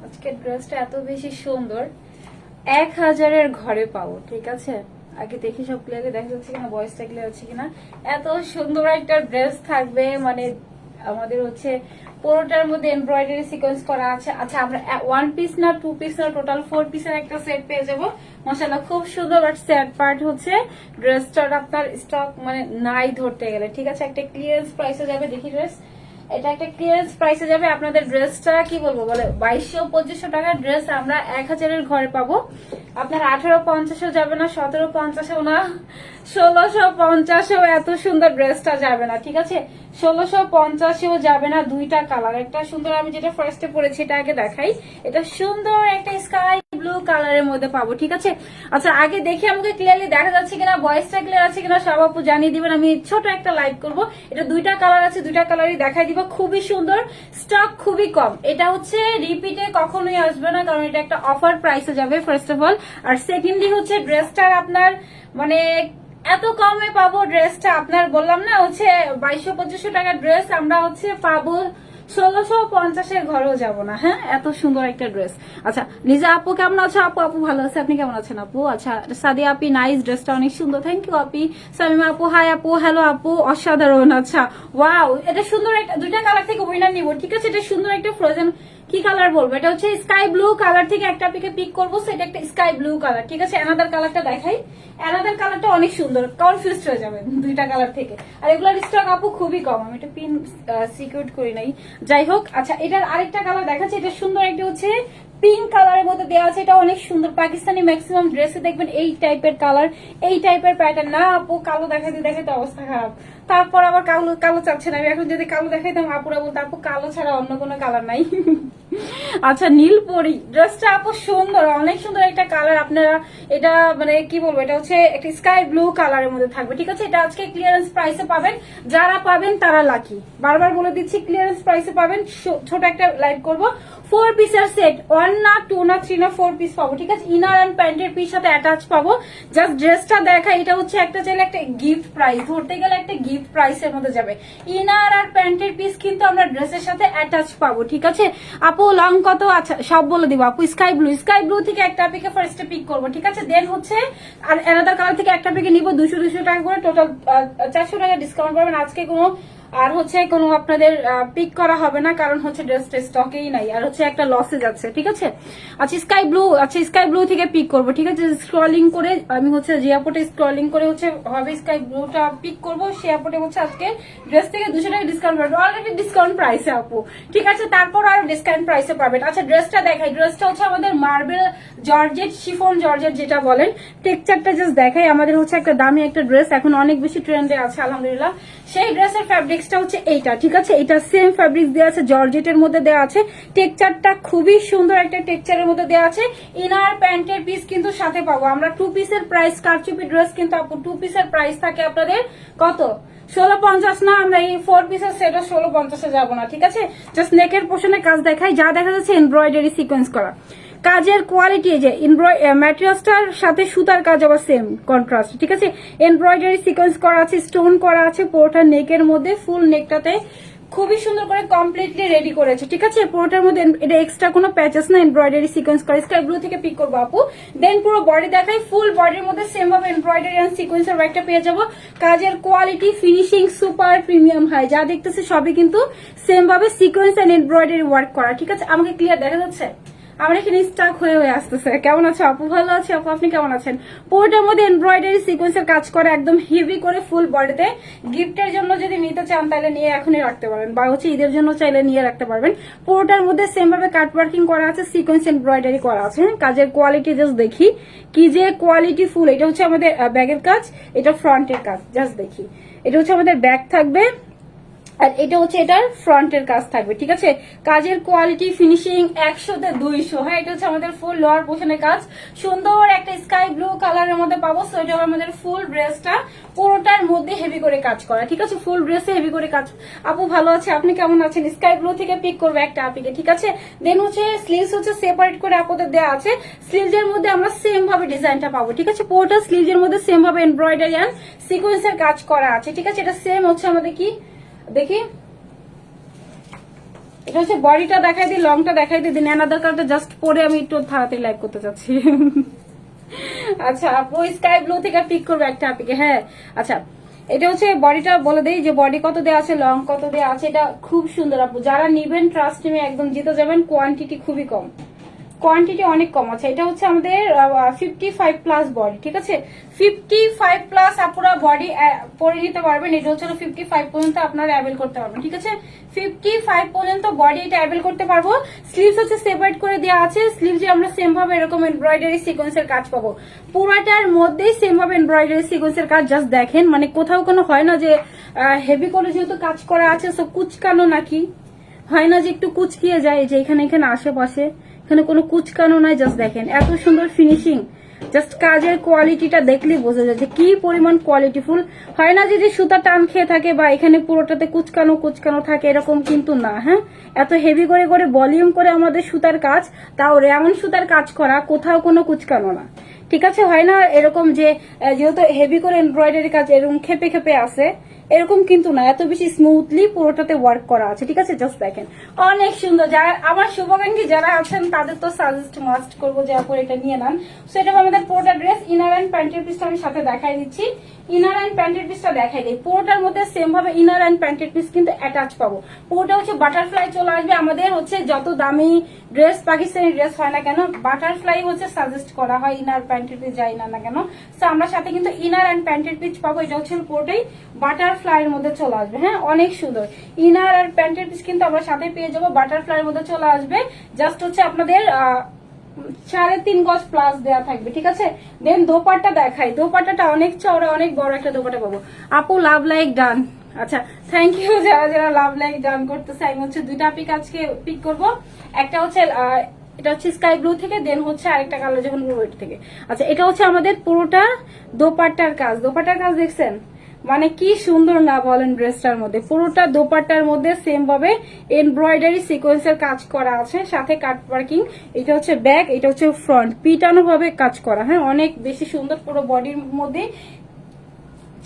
আজকের ড্রেসটা এত বেশি সুন্দর, 1000-এর ঘরে পাবো। ঠিক আছে, আগে দেখি সব ক্লিয়ারলি দেখা যাচ্ছে কিনা, ভয়েসটা ক্লিয়ার হচ্ছে কিনা। এত সুন্দর একটা ড্রেস থাকবে, মানে আমাদের হচ্ছে পুরোটার মধ্যে এমব্রয়ডারি সিকোয়েন্স করা আছে। আচ্ছা, আমরা 1 পিস না 2 পিস না টোটাল 4 পিসের একটা সেট পেয়ে যাবো। মাশাআল্লাহ, খুব সুন্দর। আর সেট পার্ট হচ্ছে ড্রেসটার আপনার স্টক মানে নাই ধরতে গেলে। ঠিক আছে, একটা ক্লিয়ারেন্স প্রাইসে যাবে। দেখি ড্রেস, এটা একটা ক্লিয়ারেন্স প্রাইসে যাবে। আপনাদের ড্রেসটা কি বলবো, বলে 2200-2500 টাকার ড্রেস আমরা 1000-এর ঘরে পাবো। আপনার 1850-ও যাবে না, 1750-ও না, 1650-ও এত সুন্দর ড্রেসটা যাবে না। ঠিক আছে, 1650-ও যাবে না। দুইটা কালার, একটা সুন্দর, আমি যেটা ফার্স্টে পরেছি এটা আগে দেখাই। এটা সুন্দর একটা স্কাই ব্লু কালারের মধ্যে পাবো। ঠিক আছে, আচ্ছা আগে দেখি আমাকে ক্লিয়ারলি দেখা যাচ্ছে কিনা, ভয়েসটা ক্লিয়ার আছে কিনা সব আপু জানিয়ে দিবেন। আমি ছোট একটা লাইভ করব। এটা দুইটা কালার আছে, দুইটা কালারই দেখাই দিব। খুবই সুন্দর, স্টক খুবই কম। এটা হচ্ছে রিপিটে কখনোই আসবে না, কারণ এটা একটা অফার প্রাইসে যাবে ফার্স্ট অফ অল। আর সেকেন্ডলি হচ্ছে ড্রেসটার আপনার মানে এত কমে পাবো ড্রেসটা। আপনার বললাম না হচ্ছে 2200-2500 টাকার ড্রেস আমরা হচ্ছে পাবো 1650-এর ঘরেও যাবো না। হ্যাঁ, এত সুন্দর একটা ড্রেস। আচ্ছা, লিজা আপু কেমন আছো? আপু আপু ভালো আছে, আপনি কেমন আছেন আপু? আচ্ছা, সাদিয়া আপি নাইস, ড্রেসটা অনেক সুন্দর, থ্যাংক ইউ আপি। সামিমা আপু হাই আপু, হ্যালো আপু, অসাধারণ। আচ্ছা ওয়াও, এটা সুন্দর একটা, দুইটা কালার থেকে উইনার নিব। ঠিক আছে, এটা সুন্দর একটা ফ্রোজেন, কি কালার বলবো, এটা হচ্ছে স্কাই ব্লু কালার থেকে একটা পিকে পিক করবো। সেটা একটা স্কাই ব্লু কালার। ঠিক আছে, অ্যানাদার কালারটা দেখাই। অ্যানাদার কালারটা অনেক সুন্দর, কনফিউজ হয়ে যাবে দুইটা কালার থেকে। আর এগুলোর স্টক আপু খুবই কম। আমি এটা পিন সিকিউর করি নাই, যাই হোক। আচ্ছা, এটার আরেকটা কালার দেখাচ্ছে। এটা সুন্দর একটা হচ্ছে পিঙ্ক কালারের মধ্যে দেওয়া আছে। এটা অনেক সুন্দর, পাকিস্তানি ম্যাক্সিমাম ড্রেসে দেখবেন এই টাইপের কালার, এই টাইপের প্যাটার্ন। না আপু, কালো দেখাতে দেখাতে অবস্থা খারাপ। তারপর আবার কালো কালো চাচ্ছে না। আমি এখন যদি কালো দেখাইতাম আপুরা বলতো আপু কালো ছাড়া অন্য কোনো কালার নাই। আচ্ছা, নীল পরি ড্রেসটা আপু সুন্দর, অনেক সুন্দর একটা কালার। আপনারা এটা মানে কি বলবো, এটা হচ্ছে একটা স্কাই ব্লু কালারের মধ্যে থাকবে। ঠিক আছে, এটা আজকে ক্লিয়ারেন্স প্রাইসে পাবেন। যারা পাবেন তারা লাকি, বারবার বলে দিচ্ছি ক্লিয়ারেন্স প্রাইসে পাবেন। ছোট একটা লাইভ করব। 4 পিসের সেট, 1 না 2 না 3 না 4 পিস পাবো। ঠিক আছে, ইনার এন্ড প্যান্টের পিস সাথে অ্যাটাচ পাবো। জাস্ট ড্রেসটা দেখা, এটা হচ্ছে একটা চাইলে একটা গিফট প্রাইস, ধরতে গেলে একটা গিফট প্রাইসের মধ্যে যাবে। ইনার আর প্যান্টের পিস কিন্তু আমরা ড্রেসের সাথে অ্যাটাচ পাবো। ঠিক আছে আপু, লং কত? আচ্ছা সব বলে দিব আপু। স্কাই ব্লু, স্কাই ব্লু থেকে একটা পিকে ফার্স্টে পিক করবো। ঠিক আছে, দেন হচ্ছে আর অ্যানাদার কালার থেকে একটা পিকে নিবো। 200 টাকা করে টোটাল, 400 টাকা ডিসকাউন্ট পাবেন। আজকে কোনো আর হচ্ছে কোনো আপনাদের পিক করা হবে না, কারণ হচ্ছে ড্রেসটা স্টকেই নাই, আর হচ্ছে একটা লসে যাচ্ছে। ঠিক আছে, আচ্ছা স্কাই ব্লু, আচ্ছা স্কাই ব্লু থেকে পিক করবো। ঠিক আছে, স্ক্রলিং করে আমি হচ্ছে যে অ্যাপোটে স্ক্রলিং করে হচ্ছে হবে স্কাই ব্লুটা পিক করবো। সে অ্যাপোটে হচ্ছে আজকে ড্রেস থেকে 200 টাকা ডিসকাউন্ট পাবেন, অলরেডি ডিসকাউন্ট প্রাইসে আপু। ঠিক আছে, তারপর আর ডিসকাউন্ট প্রাইসে পাবেন। আচ্ছা, ড্রেসটা দেখাই। ড্রেসটা হচ্ছে আমাদের মার্বেল জর্জেট, শিফন জর্জেট যেটা বলেন। টেক্সচারটা জাস্ট দেখাই। আমাদের হচ্ছে একটা দামি একটা ড্রেস, এখন অনেক বেশি ট্রেন্ডে আছে আলহামদুলিল্লাহ। সেই ড্রেসের ফ্যাব্রিক্সটা হচ্ছে এইটা। ঠিক আছে, এটা সেম ফ্যাব্রিক্স দেওয়া আছে, জর্জেটের মধ্যে দেওয়া আছে। টেক্সচারটা খুবই সুন্দর একটা টেক্সচারের মধ্যে দেওয়া আছে। ইনার প্যান্টের পিস কিন্তু সাথে পাবো আমরা। 2 পিসের প্রাইস, কারচুপি ড্রেস কিন্তু আপু 2 পিসের প্রাইস থাকে আপনাদের কত? 1650 না। আমরা এই 4 পিসের সেটও 1650-এ যাবো না। ঠিক আছে, জাস্ট নেকের পোর্শনে কাজ দেখাই। যা দেখা যাচ্ছে এমব্রয়ডারি সিকোয়েন্স করা কাজের কোয়ালিটি, যে ম্যাটেরিয়ালসটার সাথে সুতার কাজ আবার সেম কন্ট্রাস্ট। ঠিক আছে, এমব্রয়ডারি সিকোয়েন্স করা আছে, স্টোন করা আছে পুরোটা নেকের মধ্যে। ফুল নেকটাতে খুবই সুন্দর করে কমপ্লিটলি রেডি করেছে। ঠিক আছে, পুরোটার মধ্যে এটা এক্সট্রা কোনো প্যাচেস না, এমব্রয়ডারি সিকোয়েন্স করা। স্কাই ব্লু থেকে পিক করবো আপু। দেন পুরো বডি দেখাই। ফুল বডির মধ্যে সেম ভাবে এমব্রয়ডারি এন্ড সিকোয়েন্সের একটা পেয়ে যাবো। কাজের quality, finishing super premium high. যা দেখতেছে সবই কিন্তু সেম ভাবে সিকোয়েন্স এন্ড এমব্রয়ডারি ওয়ার্ক করা। ঠিক আছে, আমাকে ক্লিয়ার দেখা যাচ্ছে? আমার এখানে স্টাক হয়ে আসতেছে। কেমন আছো আপু? ভালো আছে আপু, আপনি কেমন আছেন? পুরোটার মধ্যে এমব্রয়ডারি সিকোয়েন্সের কাজ করে একদম হেভি করে ফুল বডিতে। গিফটের জন্য যদি নিতে চান তাহলে নিয়ে এখনই রাখতে পারবেন, বা হচ্ছে ঈদের জন্য চাইলে নিয়ে রাখতে পারবেন। পুরোটার মধ্যে সেম ভাবে কাট ওয়ার্কিং করা আছে, সিকোয়েন্স এমব্রয়ডারি করা আছে। কাজের কোয়ালিটি জাস্ট দেখি কি যে কোয়ালিটি ফুল। এটা হচ্ছে আমাদের ব্যাগের কাজ, এটা ফ্রন্টের কাজ। জাস্ট দেখি, এটা হচ্ছে আমাদের ব্যাগ থাকবে, আর এটা হচ্ছে এটার ফ্রন্টের কাজ থাকবে। ঠিক আছে, কাজের কোয়ালিটি ফিনিশিং 100-তে 200। হ্যাঁ, এটা হচ্ছে আমাদের ফুল লোয়ার পোর্শনের কাজ। সুন্দর একটা স্কাই ব্লু কালারের মধ্যে পাবো। সো এটা আমাদের ফুল ড্রেসটা পুরোটার মধ্যে হেভি করে কাজ করা। ঠিক আছে, ফুল ড্রেসে হেভি করে কাজ। আপু ভালো আছে, আপনি কেমন আছেন? স্কাই ব্লু থেকে পিক করবো একটা আপিকে। ঠিক আছে, দেন হচ্ছে স্লিভস হচ্ছে সেপারেট করে আপুদের দেওয়া আছে। স্লিভসের মধ্যে আমরা সেম ভাবে ডিজাইনটা পাবো। ঠিক আছে, পুরোটা স্লিভসের মধ্যে সেম ভাবে এমব্রয়ডারি এন্ড সিকোয়েন্সের কাজ করা আছে। ঠিক আছে, এটা সেম হচ্ছে আমাদের কি দেখি, এটা হচ্ছে বডিটা দেখাই দিই, লংটা দেখাই দিই, দেন অ্যানাদার কালারটা জাস্ট পরে আমি একটু তাড়াতাড়ি লাইভ করতে চাচ্ছি। আচ্ছা আপু স্কাই ব্লু থেকে পিক করবে একটা আপিকে। হ্যাঁ আচ্ছা এটা হচ্ছে বডিটা বলে দেই যে বডি কত দেওয়া আছে, লং কত দেওয়া আছে। এটা খুব সুন্দর আপু, যারা নিবেন ট্রাস্ট নিয়ে একদম জিতে যাবেন। কোয়ান্টিটি খুবই কম, কোয়ান্টিটি অনেক কম আছে। এটা হচ্ছে আমাদের 55 প্লাস বডি, ঠিক আছে? 55 প্লাস আপুরা বডি পরে নিতে পারবেন। এটা হচ্ছে 55 পর্যন্ত আপনারা অ্যাভেল করতে পারবেন, ঠিক আছে? 55 পর্যন্ত বডি এটা অ্যাভেল করতে পারবো। স্লিভস হচ্ছে সেপারেট করে দেওয়া আছে। স্লিভসে আমরা সেম ভাবে এরকম এমব্রয়ডারি সিকোয়েন্সের কাজ পাবো। পুরাটার মধ্যেই সেম ভাবে এমব্রয়ডারি সিকোয়েন্সের কাজ। জাস্ট দেখেন, মানে কোথাও কোনো হয় না যে হেভি করে যেহেতু কাজ করা আছে সো কুচকানো নাকি হয় না যে একটু কুচকিয়ে যায়, যে এখানে এখানে আশেপাশে এখানে কোনো কুচকানো নাই। জাস্ট দেখেন এত সুন্দর ফিনিশিং, জাস্ট কাজের কোয়ালিটিটা দেখলেই বোঝা যায় যে কি পরিমাণ কোয়ালিটিফুল। হয় না যে সুতা টান খেয়ে থাকে বা এখানে পুরোটাতে কুচকানো কুচকানো থাকে, এরকম কিন্তু না। হ্যাঁ এত হেভি করে করে ভলিউম করে আমাদের সুতার কাজ, তাও রেমন সুতার কাজ করা, কোথাও কোনো কুচকানো না, ঠিক আছে? হয় না এরকম যে যেহেতু হেভি করে এমব্রয়ডারি কাজ এরকম খেপে খেপে আছে, এরকম কিন্তু না, এত বেশি স্মুথলি পুরোটাতে ওয়ার্ক করা আছে, ঠিক আছে? জাস্ট দেখেন অনেক সুন্দর। যারা আমার শুভাকাঙ্ক্ষী যারা আছেন তাদের তো সাজেস্ট মাস্ট করবো যে আপনি এটা নিয়ে নেন। সেটা আমাদের পুরোটা ড্রেস ইনার অ্যান্ড প্যান্টের পিসটা আমি সাথে দেখাই দিচ্ছি। ইনার অ্যান্ড প্যান্টের পিসটা দেখাই দিই। পুরোটার মধ্যে সেম ভাবে ইনার অ্যান্ড প্যান্টের পিস কিন্তু অ্যাটাচ পাবো। পুরোটা হচ্ছে বাটারফ্লাই চলে আসবে। আমাদের হচ্ছে যত দামি ড্রেস পাকিস্তানি ড্রেস হয় না কেন, বাটারফ্লাই হচ্ছে সাজেস্ট করা হয়, ইনার প্যান্টের পিস যাই না কেন। তো আমরা সাথে কিন্তু ইনার অ্যান্ড প্যান্টের পিস পাবো। এটা হচ্ছে পুরোটাই বাটারফ্লাই এর মধ্যে চলে আসবে। হ্যাঁ অনেক সুন্দর। ইনার আর প্যান্টের পিস কিন্তু আমরা সাথে পেয়ে যাবো, বাটারফ্লাই এর মধ্যে চলে আসবে। জাস্ট হচ্ছে আপনাদের 3.5 গজ প্লাস দেওয়া থাকবে, ঠিক আছে? দেন দোপাট্টা দেখাই। দোপাট্টাটা অনেক চওড়া, অনেক বড় একটা দোপাট্টা পাবো। আপু লাভ লাইক ডান। আচ্ছা থ্যাংক ইউ যারা যারা লাভ লাইক ডান করতেছে। আমি হচ্ছে দুইটা পিক আজকে পিক করবো। একটা হচ্ছে এটা হচ্ছে স্কাই ব্লু থেকে, দেন হচ্ছে আরেকটা কালার যখন ওয়েট থেকে। আচ্ছা এটা হচ্ছে আমাদের পুরোটা দোপাট্টার কাজ। দোপাট্টার কাজ দেখছেন মানে কি সুন্দর না বলেন? ড্রেসটার মধ্যে পুরোটা দোপাট্টার মধ্যে সেম ভাবে এমব্রয়ডারি সিকোয়েন্সের কাজ করা আছে, সাথে কাট ওয়ার্কিং। এটা হচ্ছে ব্যাক, এটা হচ্ছে ফ্রন্ট, পিটানো ভাবে কাজ করা। হ্যাঁ অনেক বেশি সুন্দর। পুরো বডির মধ্যে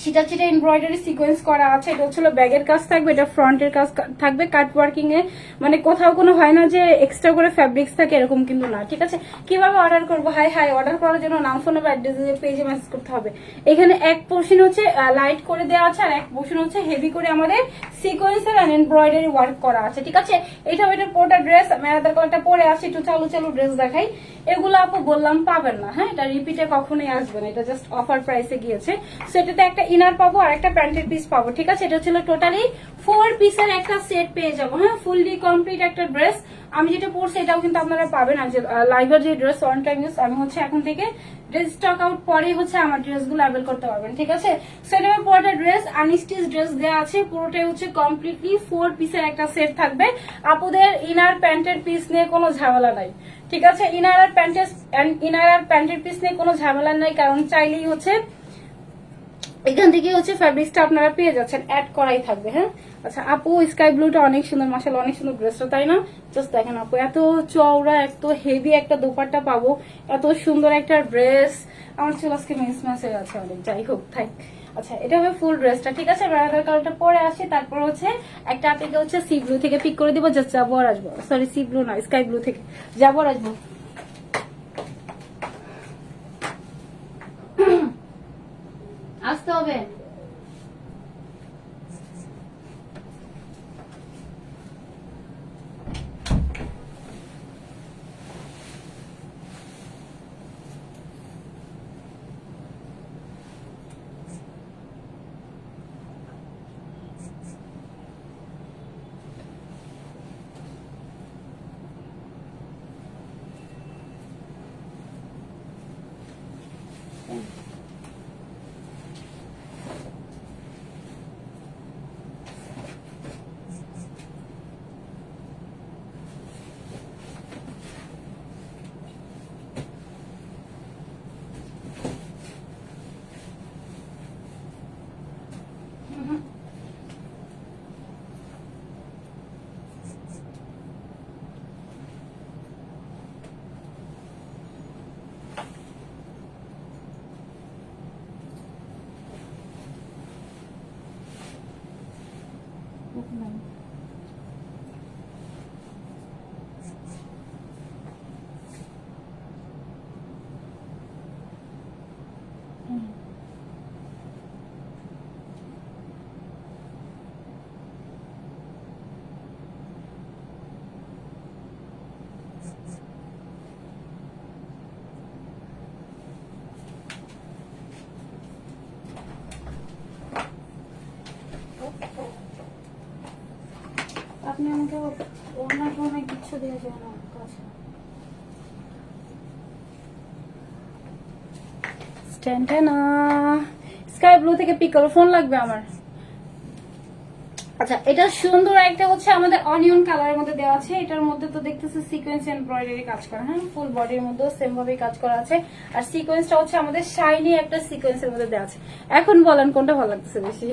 ছিটা ছিটা এমব্রয়ডারি সিকোয়েন্স করা আছে। এটা হচ্ছে ব্যাগের কাজ থাকবে, এটা ফ্রন্টের কাজ থাকবে কাট ওয়ার্কিং এ। মানে কোথাও কোনো হয় না যে এক্সট্রা করে ফ্যাব্রিক্স থাকে, এরকম কিন্তু না, ঠিক আছে? কিভাবে অর্ডার করবো? হাই হাই অর্ডার করার জন্য নাম ফোন অ্যাড্রেস পেজে মেসেজ করতে হবে। এখানে এক পোর্শন হচ্ছে লাইট করে দেওয়া আছে, আর এক পোর্শন হচ্ছে হেভি করে আমাদের সিকোয়েন্সের আর এমব্রয়ডারি ওয়ার্ক করা আছে, ঠিক আছে? এটা এটা পোর্টা ড্রেস আমি আলাদা কয়েকটা পরে আসি, একটু চালু চালু ড্রেস দেখাই। এগুলো আপু বললাম পাবেন না। হ্যাঁ এটা রিপিটে কখনোই আসবে না, এটা জাস্ট অফার প্রাইসে গিয়েছে। সেটাতে একটা ইনার পাবো আর একটা প্যান্টের পিস পাবো, ঠিক আছে? এটা ছিল টোটালি 4 পিসের একটা সেট পেয়ে যাবো। হ্যাঁ ফুললি কমপ্লিট একটা ড্রেস। আমি যেটা পরছি এটাও কিন্তু আপনারা পাবেন। আর যে লাইভের যে ড্রেস ওয়ান টাইম ইউজ, আমি হচ্ছে এখন থেকে ড্রেস স্টক আউট পরেই হচ্ছে আমার ড্রেসগুলো অ্যাভেল করতে পারবেন, ঠিক আছে? সেটা পুরোটা ড্রেস আনস্টিচ ড্রেস দেওয়া আছে। পুরোটাই হচ্ছে কমপ্লিটলি 4 পিসের একটা সেট থাকবে। আপুদের ইনার প্যান্টের পিস নিয়ে কোনো ঝামেলা নাই, ঠিক আছে? ইনার আর প্যান্টের পিস নিয়ে কোনো ঝামেলা নাই, কারণ চাইলেই হচ্ছে এখান থেকে হচ্ছে ফ্যাব্রিক্সটা আপনারা পেয়ে যাচ্ছেন, অ্যাড করাই থাকবে। হ্যাঁ আচ্ছা আপু স্কাই ব্লুটা অনেক সুন্দর, মাশাআল্লাহ অনেক সুন্দর ড্রেসটা, তাই না? জাস্ট দেখেন আপু এত চওড়া, এত হেভি একটা দোপাট্টা পাবো, এত সুন্দর একটা ড্রেস। আমার চুল আজকে মিসম্যাচ হয়ে আছে অনেক, যাই হোক থাক। আচ্ছা এটা হবে ফুল ড্রেসটা, ঠিক আছে? ব্রাইডাল কালারটা পরে আসি, তারপর হচ্ছে একটা আপনাকে হচ্ছে সি ব্লু থেকে পিক করে দিব। জাস্ট যাবো আর আসবো, সরি সি ব্লু না স্কাই ব্লু থেকে যাবো আর আসবো। আসতে হবে। আপনি আমাকে ওনাকে অনেক কিছু দিয়ে যান আমার কাছে। স্ট্যান্ডানা স্কাই ব্লু থেকে পিক করো, ফোন লাগবে আমার। আচ্ছা, এটা সুন্দর একটা হচ্ছে আমাদের অনিয়ন কালারের মধ্যে দেওয়া আছে। এটার মধ্যে তো দেখতেছে সিকোয়েন্স এমব্রয়ডারি কাজ করা, হ্যাঁ ফুল বডির মধ্যে সেম ভাবে কাজ করা আছে। আর সিকোয়েন্সটা হচ্ছে আমাদের শাইনি একটা সিকোয়েন্সের মধ্যে দেওয়া আছে। এখন বলেন কোনটা ভালো লাগতেছে বেশি?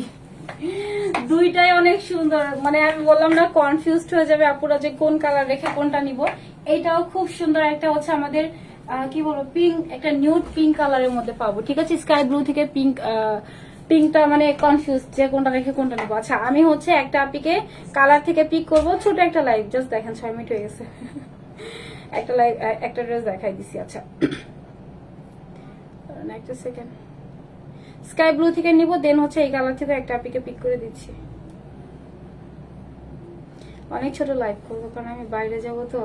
দুইটাই অনেক সুন্দর, মানে আমি বললাম না কনফিউজড হয়ে যাবে আপুরা যে কোন কালার রেখে কোনটা নিব। এটাও খুব সুন্দর একটা হচ্ছে আমাদের কি বলবো পিঙ্ক, একটা নিউড পিঙ্ক কালারের মধ্যে পাবো, ঠিক আছে। স্কাই ব্লু থেকে পিঙ্ক, পিঙ্কটা মানে কনফিউজ যে কোনটা রেখে কোনটা নেবো। আচ্ছা, আমি হচ্ছে একটা আপিকে কালার থেকে পিক করব। ছোট একটা লাইভ, জাস্ট দেখেন 6 মিনিট হয়ে গেছে। একটা লাইভ, একটা ড্রেস দেখাই দিছি। আচ্ছা একটা সেকেন্ড, স্কাই ব্লু থেকে নিব, দেন হচ্ছে এই কালার থেকে একটা আপিকে পিক করে দিচ্ছি। অনেক ছোট লাইভ করবো কারণ আমি বাইরে যাব তো।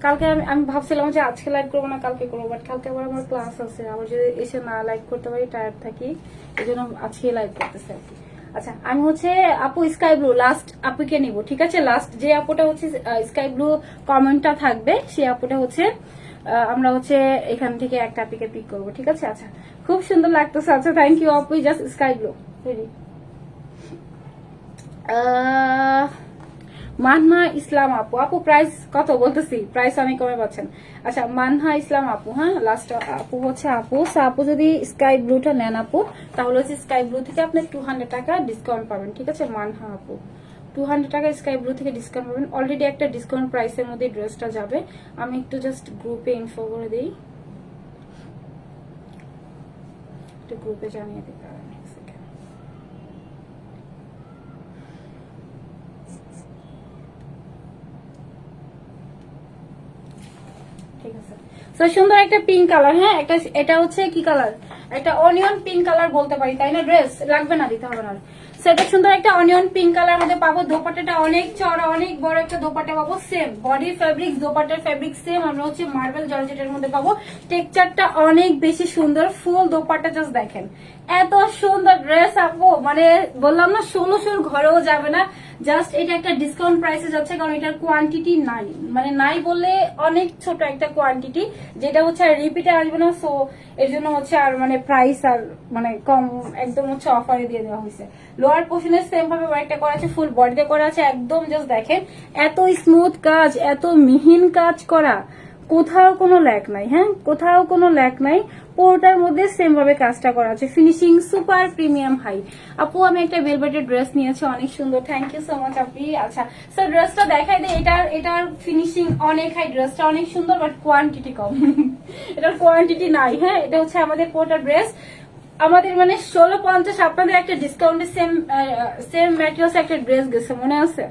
কালকে আমি ভাবছিলাম যে আজকে লাইভ করবো না কালকে করবো, বাট কালকে আবার আমার ক্লাস আছে, আবার যদি এসে না লাইভ করতে পারি টায়ার্ড থাকি, এই জন্য আজকে লাইভ করতেছে আর কি। আচ্ছা, আমি হচ্ছে আপু স্কাই ব্লু লাস্ট আপুকে নিব, ঠিক আছে। লাস্ট যে আপুটা হচ্ছে স্কাই ব্লু কমেন্টটা থাকবে সেই আপুটা হচ্ছে আমরা হচ্ছে এখান থেকে একটা আপিকে পিক করবো, ঠিক আছে। আচ্ছা, খুব সুন্দর লাগতেছে। আচ্ছা, থ্যাংক ইউ আপু, just sky blue ready. Manha Islam আপু, আপু প্রাইস কত বলতেছি, প্রাইস অনেক কমে পাচ্ছেন। আচ্ছা, মানহা ইসলাম আপু, হ্যাঁ লাস্ট আপু হচ্ছে আপু। আপু যদি স্কাই ব্লুটা নেন আপু, তাহলে হচ্ছে স্কাই ব্লু থেকে আপনি 200 টাকা ডিসকাউন্ট পাবেন, ঠিক আছে। মানহা আপু 200 টাকা স্কাই ব্লু থেকে ডিসকাউন্ট পাবেন। অলরেডি একটা ডিসকাউন্ট প্রাইসের মধ্যে ড্রেসটা যাবে। আমি একটু জাস্ট গ্রুপে ইনফো করে দিই, একটু গ্রুপে জানিয়ে দিতে পারেন। ঠিক আছে, তো সুন্দর একটা পিঙ্ক কালার, হ্যাঁ একটা, এটা হচ্ছে কি কালার, একটা অনিয়ন পিঙ্ক কালার বলতে পারি, তাই না। ড্রেস লাগবে না, দিতে হবে না। সেটা সুন্দর একটা অনিয়ন পিঙ্ক কালার মধ্যে পাবো। দোপাট্টাটা অনেক চড়া, অনেক বড় একটা দোপাট্টা পাবো, সেম বডি ফেব্রিক, দোপাট্টার ফেব্রিক সেম। আমরা হচ্ছে মার্বেল জর্জেটের মধ্যে পাবো। টেক্সচারটা অনেক বেশি সুন্দর, ফুল দোপাট্টা জাস্ট দেখেন, এত সুন্দর ড্রেস আপু, মানে বললাম না 1600 ঘরেও যাবে না। জাস্ট এটা একটা ডিসকাউন্ট প্রাইসে যাচ্ছে, কারণ এটার কোয়ান্টিটি নাই, মানে নাই বললে অনেক ছোট একটা কোয়ান্টিটি, যেটা হচ্ছে আর রিপিটে আসবে না। সো এর জন্য হচ্ছে আর মানে প্রাইস আর মানে কম, একদম হচ্ছে অফারে দিয়ে দেওয়া হয়েছে। লোয়ার পোর্শনের সেম ভাবে ওয়ার্কটা করা আছে, ফুল বডিতে করা আছে, একদম জাস্ট দেখেন এত স্মুথ কাজ, এত মিহিন কাজ করা, কোথাও কোনো ল্যাক নাই, হ্যাঁ কোথাও কোনো ল্যাক নাই। পুরোটার মধ্যে সেম ভাবে কাজটা করা আছে, ফিনিশিং সুপার প্রিমিয়াম হাই। আপু আমি একটা ভেলভেটের ড্রেস নিয়েছি, অনেক সুন্দর, থ্যাংক ইউ সো মাচ আপনি। আচ্ছা স্যার ড্রেসটা দেখাই দেয়, এটার ফিনিশিং অনেক হাই, ড্রেসটা অনেক সুন্দর, বাট কোয়ান্টিটি কম। এটার কোয়ান্টিটি নাই, হ্যাঁ এটা হচ্ছে আমাদের পুরোটা ড্রেস আমাদের মানে 1650। আপনাদের একটা ডিসকাউন্টে সেম ম্যাটেরিয়ালস একটা ড্রেস গেছে, মনে আছে।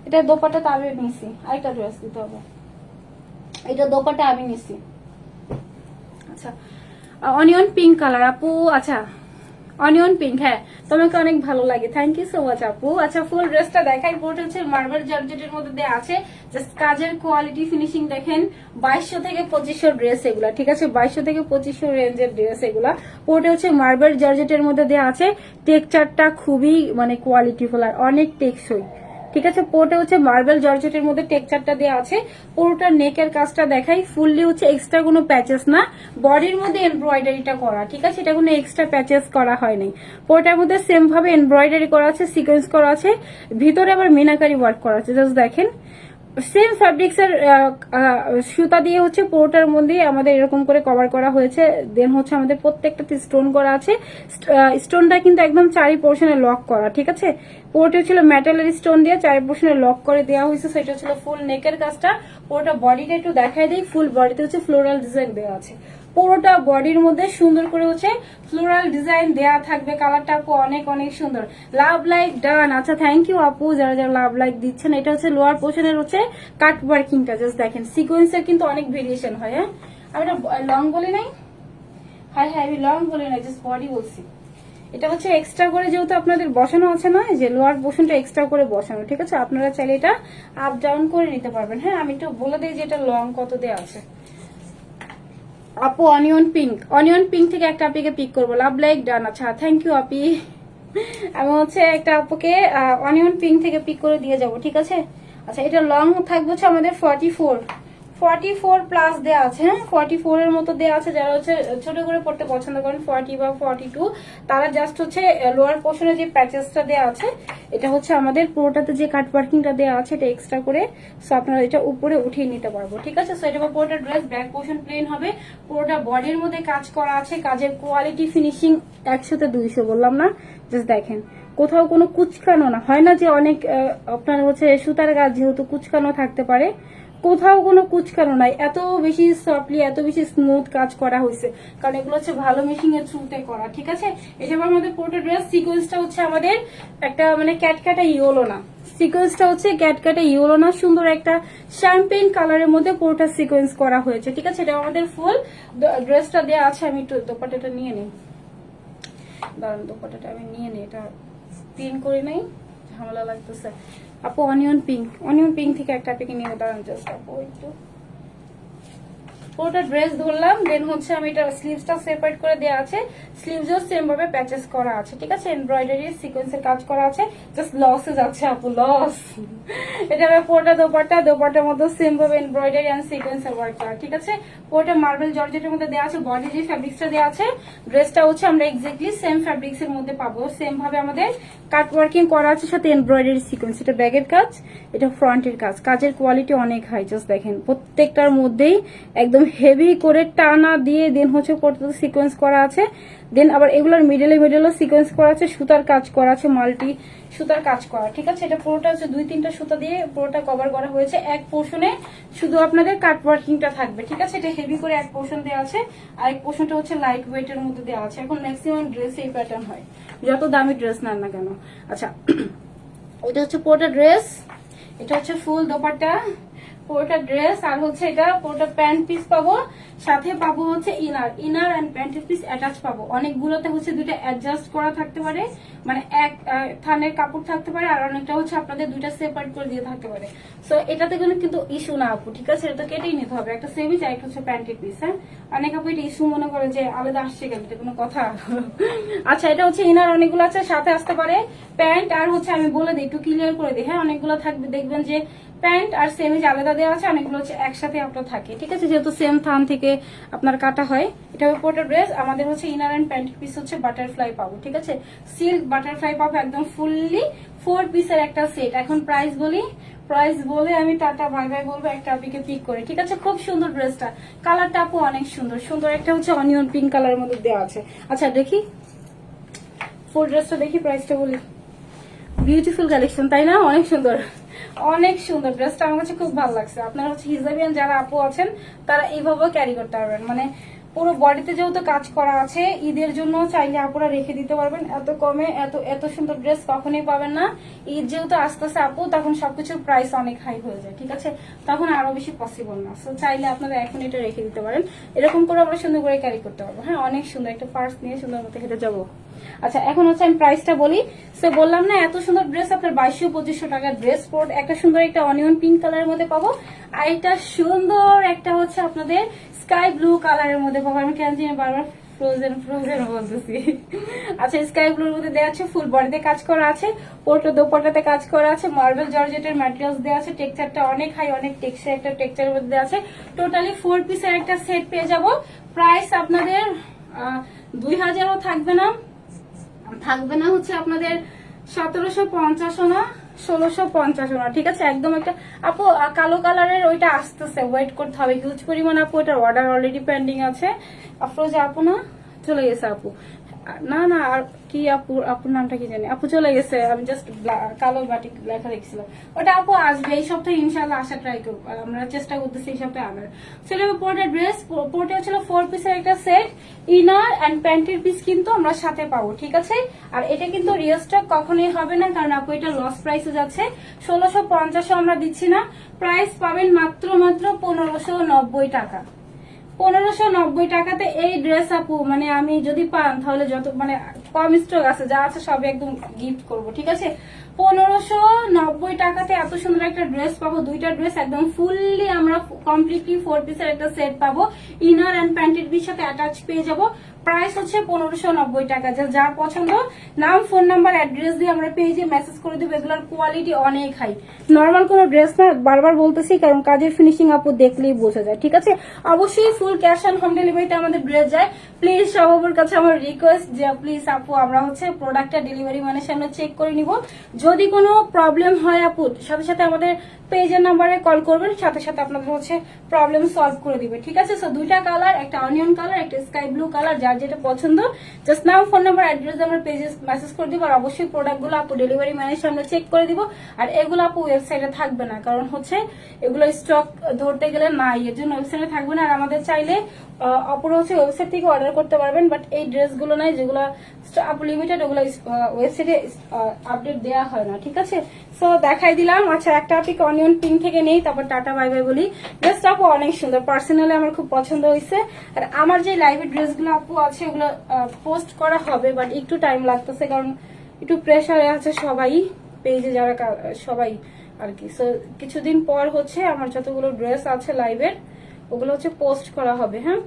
এটা দোপাট্টা তো আমি নিছি, আরেকটা ড্রেস দিতে হবে, এটা দোপাট্টা আমি নিছি। আচ্ছা, অনিয়ন পিঙ্ক কালার আপু। আচ্ছা অনিয়ন পিঙ্ক, হ্যাঁ তোমাকে অনেক ভালো লাগে, থ্যাংক ইউ সো মাচ আপু। আচ্ছা ফুল ড্রেসটা দেখাই, পুরোটা হচ্ছে মার্বেল জর্জেটের মধ্যে দেওয়া আছে। জাস্ট কাজের কোয়ালিটি ফিনিশিং দেখেন, 2200 থেকে 2500 ড্রেস এগুলা, ঠিক আছে 2200 থেকে 2500 রেঞ্জের ড্রেস এগুলা। পুরোটা হচ্ছে মার্বেল জর্জেটের মধ্যে দেওয়া আছে। টেক্সচারটা খুবই মানে কোয়ালিটিফুল আর অনেক টেকসই, ঠিক আছে। পুরোটা হচ্ছে মার্বেল জর্জেটের মধ্যে টেক্সচারটা দেওয়া আছে। পুরোটা নেকের কাজটা দেখাই, ফুললি হচ্ছে এক্সট্রা কোনো প্যাচেস না, বডির মধ্যে এমব্রয়ডারিটা করা, ঠিক আছে। এটা কোনো এক্সট্রা প্যাচেস করা হয়নি। পুরোটার মধ্যে সেম ভাবে এমব্রয়ডারি করা আছে, সিকোয়েন্স করা আছে, ভিতরে আবার মিনাকারি ওয়ার্ক করা আছে, জাস্ট দেখেন সেম ফ্যাব্রিক্স এর সুতা দিয়ে হচ্ছে পুরোটার মধ্যে আমাদের এরকম করে কভার করা হয়েছে। দেন হচ্ছে আমাদের প্রত্যেকটাতে স্টোন করা আছে, স্টোনটা কিন্তু একদম চারি পোর্শনে লক করা, ঠিক আছে। পুরোটা ছিল মেটালের স্টোন দিয়ে চারি পোর্শনে লক করে দেওয়া হয়েছে। সেটা ছিল ফুল নেকের কাজটা। পুরোটা বডিটা একটু দেখাই দিই, ফুল বডিতে হচ্ছে ফ্লোরাল ডিজাইন দেওয়া আছে। পুরোটা বডির মধ্যে সুন্দর করে হচ্ছে ফ্লোরাল ডিজাইন দেয়া থাকবে। কালারটা আপু অনেক অনেক সুন্দর, লাভ লাইক ডান। আচ্ছা থ্যাংক ইউ আপু যারা যারা লাভ লাইক দিচ্ছেন। এটা হচ্ছে লোয়ার পোর্শনের হচ্ছে কাট ওয়ার্কিংটা, জাস্ট দেখেন সিকোয়েন্সের কিন্তু অনেক ভেরিয়েশন হয়। হ্যাঁ আমি এটা লং বলি নাই, হ্যাঁ হ্যাঁ আমি লং বলি নাই, জাস্ট বডি বলছি। এটা হচ্ছে এক্সট্রা করে যেহেতু আপনাদের বসানো আছে না, যে লোয়ার পোর্শনটা এক্সট্রা করে বসানো, ঠিক আছে। আপনারা চাইলে এটা আপ ডাউন করে নিতে পারবেন। হ্যাঁ আমি একটু বলে দিই যে এটা লং কত দেওয়া আছে। আপু অনিয়ন পিঙ্ক, অনিয়ন পিঙ্ক থেকে একটা আপিকে পিক করবো, লাভ লাইক ডান। আচ্ছা থ্যাংক ইউ আপি। আমি হচ্ছে একটা আপুকে অনিয়ন পিঙ্ক থেকে পিক করে দিয়ে যাব, ঠিক আছে? আচ্ছা, এটা লং থাকবে হচ্ছে আমাদের 44 প্লাস দেওয়া আছে, হ্যাঁ 44 এর মতো দেওয়া আছে। যারা হচ্ছে ছোট করে পড়তে পছন্দ করেন 40 বা 42, তারা জাস্ট হচ্ছে লোয়ার পোর্শনে যে প্যাচেসটা দেওয়া আছে, এটা হচ্ছে আমাদের পুরোটাতে যে কাট ওয়ার্কিংটা দেওয়া আছে এটা এক্সট্রা করে, সো আপনারা এটা উপরে উঠিয়ে নিতে পারবো, ঠিক আছে? সো এটা পুরোটা ড্রেস ব্যাক পোর্শন প্লেন হবে, পুরোটা বডির মধ্যে কাজ করা আছে। কাজের কোয়ালিটি ফিনিশিং 100-200 বললাম না, জাস্ট দেখেন কোথাও কোনো কুচকানো না, হয় না যে অনেক আপনার হচ্ছে সুতার কাজ যেহেতু কুচকানো থাকতে পারে, কোথাও কোনো কুচকানো নাই। এত বেশি সফটলি এত বেশি স্মুথ কাজ করা হয়েছে, কারণ এগুলো হচ্ছে ভালো মেশিং এর থ্রুতে করা, ঠিক আছে? এটা আমাদের পুরোটা ড্রেস সিকোয়েন্সটা হচ্ছে আমাদের একটা মানে ক্যাটকাটা ইয়েলো না, সিকোয়েন্সটা হচ্ছে ক্যাটকাটা ইয়েলো না, সুন্দর একটা শ্যাম্পেন কালারের মধ্যে পুরোটা সিকোয়েন্স করা হয়েছে, ঠিক আছে? এটা আমাদের ফুল ড্রেসটা দেওয়া আছে। আমি একটু দোপাট্টাটা নিয়ে নিই, দাঁড়ান দোপাট্টাটা আমি নিয়ে নিই, এটা পিন করে নাই, ঝামেলা লাগতেছে। আপু অনিয়ন পিঙ্ক থেকে একটা পেকে নিয়ে দাঁড়ান, জাস্ট আপু একটু পুরোটা ড্রেস ধরলাম, দেন হচ্ছে আমি এটা স্লিভসটা সেপারেট করে দেওয়া আছে, স্লিভসও সেম ভাবে প্যাচেস করা আছে, ঠিক আছে? এমব্রয়ডারি সিকোয়েন্সের কাজ করা আছে, জাস্ট লসে যাচ্ছে আপু, লস। এটা হবে পুরোটা দোপাট্টার মধ্যে সেম ভাবে এমব্রয়ডারি এন্ড সিকোয়েন্সের ওয়ার্ক করা, ঠিক আছে? পুরোটা মার্বেল জর্জেটের মধ্যে দেওয়া আছে, বডি যে ফ্যাব্রিক্সটা দেওয়া আছে, ড্রেসটা হচ্ছে আমরা এক্স্যাক্টলি সেম ফ্যাব্রিক্স এর মধ্যে পাবো, সেম ভাবে আমাদের কাট ওয়ার্কিং করা আছে, সাথে এমব্রয়ডারি সিকোয়েন্স। এটা ব্যাগের কাজ, এটা ফ্রন্টের কাজ, কাজের কোয়ালিটি অনেক হাই, জাস্ট দেখেন প্রত্যেকটার মধ্যেই একদম হেভি করে টানা দিয়ে দেন হচ্ছে পর্যন্ত সিকোয়েন্স করা আছে, দেন আবার এগুলোর মিডলে সিকোয়েন্স করা আছে, সুতার কাজ করা আছে, মাল্টি সুতার কাজ করা, ঠিক আছে? এটা পুরোটা হচ্ছে 2-3টা সুতা দিয়ে পুরোটা কভার করা হয়েছে। এক পোর্শনে শুধু আপনাদের কাট ওয়ার্কিংটা থাকবে, ঠিক আছে? এটা হেভি করে এক পোর্শন দেওয়া আছে, আর এক পোর্শনটা হচ্ছে লাইট ওয়েট এর মধ্যে দেওয়া আছে। এখন ম্যাক্সিমাম ড্রেস এই প্যাটার্ন হয়, যত দামি ড্রেস নেন না কেন। আচ্ছা, এটা হচ্ছে পুরোটা ড্রেস, এটা হচ্ছে ফুল দোপাট্টা, পুরোটা ড্রেস, আর হচ্ছে এটা পুরোটা প্যান্ট পিস পাবো, সাথে পাবো হচ্ছে ইনার এন্ড প্যান্টের পিস অ্যাটাচ পাবো। অনেকগুলোতে হচ্ছে দুইটা অ্যাডজাস্ট করা থাকতে পারে, মানে এক থানের কাপড় থাকতে পারে, আর অনেকটা হচ্ছে আপনাদের দুইটা সেপারেট করে দিয়ে থাকতে পারে। সো এটাতে কিন্তু ইস্যু না আপু, ঠিক আছে? এটা তো কেটেই নিতে হবে, একটা সেমিজ আর একটা হচ্ছে প্যান্টের পিস, হ্যাঁ? অনেক আপু এটা ইস্যু মনে করে যে আলাদা আসছে কেন, এটা কোনো কথা? আচ্ছা, এটা হচ্ছে ইনার অনেকগুলো আছে, সাথে আসতে পারে প্যান্ট, আর হচ্ছে আমি বলে দিই একটু ক্লিয়ার করে দিই, হ্যাঁ? অনেকগুলো থাকবে, দেখবেন যে প্যান্ট আর সেমিজ আলাদা দেওয়া আছে, অনেকগুলো হচ্ছে একসাথে আপনার থাকে, ঠিক আছে? যেহেতু সেম থান থেকে আপনার কাটা হয়। এটা হবে পুরোটা ড্রেস, আমাদের হচ্ছে ইনার এন্ড প্যান্ট পিস হচ্ছে বাটারফ্লাই পাবো, ঠিক আছে? সিল্ক বাটারফ্লাই পাবো, একদম ফুললি 4 পিসের একটা সেট। এখন প্রাইস বলে আমি টাটা বাই বাই বলবো, একটা আপিকে পিক করে, ঠিক আছে? খুব সুন্দর ড্রেসটা, কালারটা আপু অনেক সুন্দর একটা হচ্ছে অনিয়ন পিঙ্ক কালারের মধ্যে দেওয়া আছে। আচ্ছা দেখি ফুল ড্রেসটা, দেখি প্রাইসটা বলি। বিউটিফুল কালেকশন, তাই না? অনেক সুন্দর ড্রেসটা আমার কাছে খুব ভালো লাগছে। আপনারা হচ্ছে হিজাবিয়ান যারা আপু আছেন তারা এইভাবেও ক্যারি করতে পারবেন, মানে পুরো বডিতে যেহেতু কাজ করা আছে, ঈদের জন্য চাইলে আপুরা রেখে দিতে পারবেন। এত কমে এত সুন্দর ড্রেস কখনোই পাবেন না। ঈদ যেহেতু আসতেছে আপু, তখন সবকিছুর প্রাইস অনেক হাই হয়ে যায়, ঠিক আছে? তখন আরো বেশি পসিবল না। সো চাইলে আপনারা এখন এটা রেখে দিতে পারেন, এরকম করে আমরা সুন্দর করে ক্যারি করতে পারবো। হ্যাঁ, অনেক সুন্দর একটা পার্স নিয়ে সুন্দর মতো হেঁটে যাবো। আচ্ছা, এখন হচ্ছে আমি প্রাইসটা বলি। সো বললাম না, এত সুন্দর ড্রেস আপনার 2200-2500 টাকার ড্রেস পর একটা সুন্দর একটা অনিয়ন পিঙ্ক কালারের মধ্যে পাবো, আর এটা সুন্দর একটা হচ্ছে আপনাদের স্কাই ব্লু কালারের মধ্যে পাবো। আমি কেন জানি বারবার ফ্রোজেন বলতেছি। আচ্ছা, স্কাই ব্লুর মধ্যে দেওয়া আছে, ফুল বডিতে কাজ করা আছে, পুরোটা দোপাট্টাতে কাজ করা আছে, মার্বেল জর্জেটের ম্যাটেরিয়ালস দেওয়া আছে, টেক্সচারটা অনেক হাই, অনেক টেক্সচার একটা টেক্সচারের মধ্যে দেওয়া আছে। টোটালি 4 পিসের একটা সেট পেয়ে যাব। প্রাইস আপনাদের 2000ও থাকবে না হচ্ছে আপনাদের 1750 না 1650 না, ঠিক আছে? একদম একটা আপু কালো কালারের ওইটা আসতেছে, ওয়েট করতে হবে হিউজ পরিমাণ আপু, এটার অর্ডার অলরেডি পেন্ডিং আছে। আফরোজা আপু না চলে গেছে আপু, না আর কি আপুর নামটা কি জানি, আপু চলে গেছে। আমি জাস্ট কালো বাটিক লেখা দেখছিলাম, ওটা আপু আসবে এই সপ্তাহে ইনশাল্লাহ, আসা ট্রাই করবো, আমরা চেষ্টা করতেছি এই সপ্তাহে আনার। সেটা পোর্টা ড্রেস, পোর্টে হচ্ছিল 4 পিসের একটা সেট, ইনার এন্ড প্যান্টের পিস কিন্তু আমরা সাথে পাবো, ঠিক আছে? আর এটা কিন্তু রিস্টক কখনোই হবে না, কারণ আপু এটা লস প্রাইসে যাচ্ছে। 1650 আমরা দিচ্ছি না, প্রাইস পাবেন মাত্র 1590 টাকা। 1590 টাকাতে এই ড্রেস আপু, মানে আমি যদি পান তাহলে যত মানে কম স্টক আছে, যা আছে সব একদম গিফট করব, ঠিক আছে? 1590 টাকাতে এত সুন্দর একটা ড্রেস পাবো, দুইটা ড্রেস একদম ফুললি আমরা কমপ্লিটলি 4 পিসের একটা সেট পাবো, ইনার এন্ড প্যান্টের পিস সাথে অ্যাটাচ পেয়ে যাবো। প্রাইস হচ্ছে 1590 টাকা। যার পছন্দ নাম, ফোন নাম্বার, অ্যাড্রেস দিয়ে আমরা পেজে মেসেজ করে দেবো। এগুলোর কোয়ালিটি অনেক হাই, নর্মাল কোনো ড্রেস না, বারবার বলতেছি কারণ কাজের ফিনিশিং আপু দেখলেই বোঝা যায়। ঠিক আছে, অবশ্যই ফুল ক্যাশ অন হোম ডেলিভারিতে আমাদের ড্রেস যায়। প্লিজ সবার কাছে আমার রিকোয়েস্ট যে প্লিজ আপু আমরা হচ্ছে প্রোডাক্টটা ডেলিভারি মানে সামনে চেক করে নিব। যদি কোনো প্রবলেম হয় আপু সাথে সাথে আমাদের পেজের নাম্বারে কল করবেন, সাথে সাথে আপনাদের হচ্ছে প্রবলেম সলভ করে দিবে। ঠিক আছে, সো দুইটা কালার, একটা অনিয়ন কালার, একটা স্কাই ব্লু কালার, যার যেটা পছন্দ জাস্ট নাম, ফোন নাম্বার, অ্যাড্রেস আমরা পেজে মেসেজ করে দিব। আর অবশ্যই প্রোডাক্টগুলো আপু ডেলিভারি ম্যানের সামনে চেক করে দিব। আর এগুলো আপু ওয়েবসাইটে থাকবে না, কারণ হচ্ছে এগুলো স্টক ধরতে গেলে নাই, এর জন্য ওয়েবসাইটে থাকবে না। আর আমাদের চাইলে অপর হচ্ছে ওয়েবসাইট থেকে অর্ডার করতে পারবেন, বাট এই ড্রেসগুলো নাই যেগুলো আপু লিমিটেড, ওগুলো ওয়েবসাইটে আপডেট দেওয়া হয় না। ঠিক আছে, সো দেখাই দিলাম। আচ্ছা, একটা পিক অনিয়ন পিঙ্ক থেকে নেই, তারপর টাটা বাই বাই বলি। ড্রেসটা আপু অনেক সুন্দর, পার্সোনালি আমার খুব পছন্দ হয়েছে। আর আমার যে লাইভের ড্রেসগুলো আপু আছে ওগুলো পোস্ট করা হবে, বাট একটু টাইম লাগতেছে কারণ একটু প্রেশারে আছে সবাই, পেজে যারা সবাই আর কি। সো কিছুদিন পর হচ্ছে আমার যতগুলো ড্রেস আছে লাইভের ওগুলো হচ্ছে পোস্ট করা হবে। হ্যাঁ,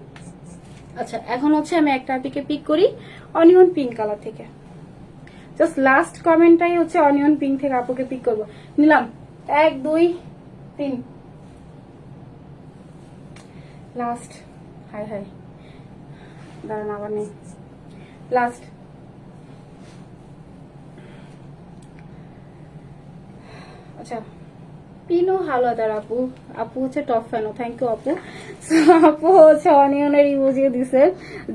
আচ্ছা এখন হচ্ছে আমি একটা পিকে পিক করি অনিয়ন পিঙ্ক কালার থেকে। জাস্ট লাস্ট কমেন্টটাই হচ্ছে অনিয়ন পিঙ্ক থেকে আপুকে পিক করবো। নিলাম 1 2 3 লাস্ট। হাই হাই, দাঁড়ান আবার নেই, লাস্ট। আচ্ছা, পিনো হালদার আপু, আপু হচ্ছে টপ ফ্যান, থ্যাংক ইউ আপু। আপু হচ্ছে অনিয়নের ইমোজি দিছে,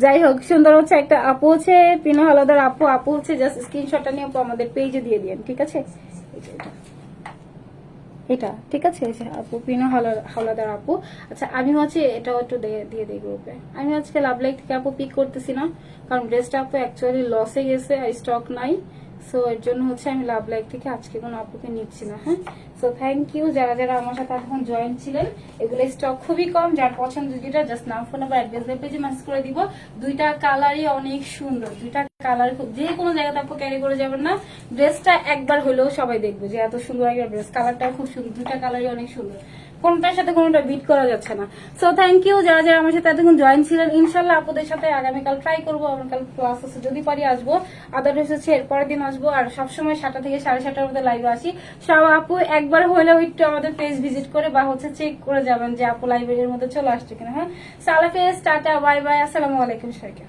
যাই হোক সুন্দর হচ্ছে একটা আপু হচ্ছে পিনো হালদার আপু। আপু হচ্ছে জাস্ট স্ক্রিনশটটা নিয়ে আপু আমাদের পেজে দিয়ে দিন। ঠিক আছে, এটা ঠিক আছে আপু, পিনো হাওলাদার আপু। আচ্ছা আমি হচ্ছে এটাও একটু দিয়ে দিই গ্রুপে। আমি আজকে লাভ লাইক থেকে আপু পিক করতেছি না, কারণ ড্রেসটা আপু অ্যাকচুয়ালি লসে গেছে, আর স্টক নাই। সো এর জন্য হচ্ছে আমি লাভ লাইক থেকে আজকে কোনো আপুকে নিচ্ছি না। হ্যাঁ, সো থ্যাংক ইউ যারা যারা আমার সাথে এখন জয়েন ছিলেন। এগুলো স্টক খুবই কম, যার পছন্দ যেটা জাস্ট নাম, ফোন নাম্বার, অ্যাড্রেস দিয়ে পেজে মেসেজ করে দিব। দুইটা কালারই অনেক সুন্দর, দুইটা কালার যে কোনো জায়গাতে আপু ক্যারি করে যাবেন না, ড্রেসটা একবার হলেও সবাই দেখবে যে এত সুন্দর একটা ড্রেস। কালারটা খুব সুন্দর, দুইটা কালারই অনেক সুন্দর, কোনটার সাথে কোনটা বিট করা যাচ্ছে না। সো থ্যাংক ইউ যারা যারা আমার সাথে এতক্ষণ জয়েন ছিলেন। ইনশাল্লাহ আপুদের সাথে আগামীকাল ট্রাই করবো, আগামীকাল ক্লাস আছে, যদি পারি আসবো, আদারওয়াইজ হচ্ছে এরপরের দিন আসবো। আর সবসময় 7টা থেকে 7:30টার মধ্যে লাইভে আসি। সব আপু একবার হলেও একটু আমাদের পেজ ভিজিট করে বা হচ্ছে চেক করে যাবেন যে আপু লাইব্রেরির মধ্যে চলে আসছে কিনা। হ্যাঁ, সালাফেজ, টাটা, বাই বাই, আসসালামু আলাইকুম সবাইকে।